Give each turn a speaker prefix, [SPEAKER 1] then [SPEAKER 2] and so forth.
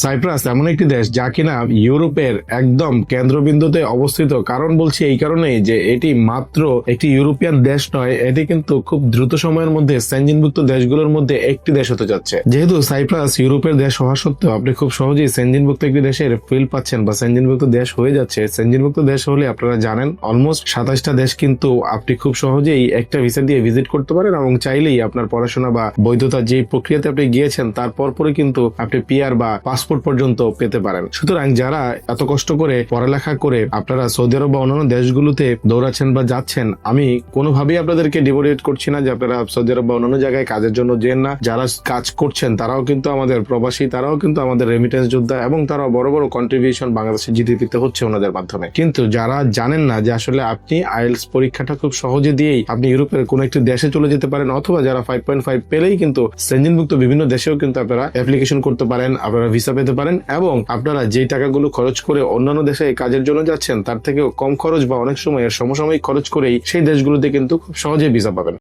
[SPEAKER 1] Cypress এমন একটি দেশ যা কিনা ইউরোপের একদম কেন্দ্রবিন্দুতে অবস্থিত। কারণ বলছি এই কারণেই যে এটি মাত্র একটি ইউরোপিয়ান দেশ নয়, এটি কিন্তু খুব দ্রুত সময়ের মধ্যে সেনজিনভুক্ত দেশগুলোর মধ্যে একটি দেশ হতে যাচ্ছে। যেহেতু সাইপ্রাস ইউরোপের দেশ হওয়া সত্ত্বেও আপনি খুব সহজেই সেনজিনভুক্ত একটি দেশের ফিল পাচ্ছেন বা সেনজিনভুক্ত দেশ হয়ে যাচ্ছে। সেনজিনভুক্ত দেশ হলে আপনারা জানেন অলমোস্ট 27টা দেশ কিন্তু আপনি খুব সহজেই একটা ভিসা দিয়ে ভিজিট করতে পারেন এবং চাইলেই আপনার পড়াশোনা বা বৈধতা যে প্রক্রিয়াতে আপনি গিয়েছেন তারপর পরে কিন্তু আপনি পিআর বা পাসপোর্ট পর্যন্ত পেতে পারেন। সুতরাং যারা এত কষ্ট করে পড়ালেখা করে আপনারা সৌদি আরব বা অন্যান্য দেশগুলোতে দৌড়াচ্ছেন বা যাচ্ছেন, আমি কোনোভাবেই আপনাদেরকে ডিমোটিভেট করছি না যে আপনারা সৌদি আরব বা অন্যান্য জায়গায় কাজের জন্য যেন না। যারা কাজ করছেন তারাও কিন্তু আমাদের প্রবাসী, তারাও কিন্তু আমাদের রেমিটেন্স যোদ্ধা এবং তারাও বড় বড় কন্ট্রিবিউশন বাংলাদেশের জিডিপিতে হচ্ছে ওনাদের মাধ্যমে। কিন্তু যারা জানেন না যে আসলে আপনি আইএলটিএস পরীক্ষাটা খুব সহজে দিয়েই আপনি ইউরোপের কোন একটি দেশে চলে যেতে পারেন, অথবা যারা 5.5 পেলেই কিন্তু সেনজিনভুক্ত বিভিন্ন দেশেও কিন্তু আপনারা অ্যাপ্লিকেশন করতে পারেন, আপনারা ভিসা পেতে পারেন এবং আপনারা যেই টাকাগুলো খরচ করে অন্যান্য দেশে কাজের জন্য যাচ্ছেন তার থেকেও কম খরচ বা অনেক সময় সমসাময়িক খরচ করেই সেই দেশগুলোতে কিন্তু খুব সহজেই ভিসা পাবেন।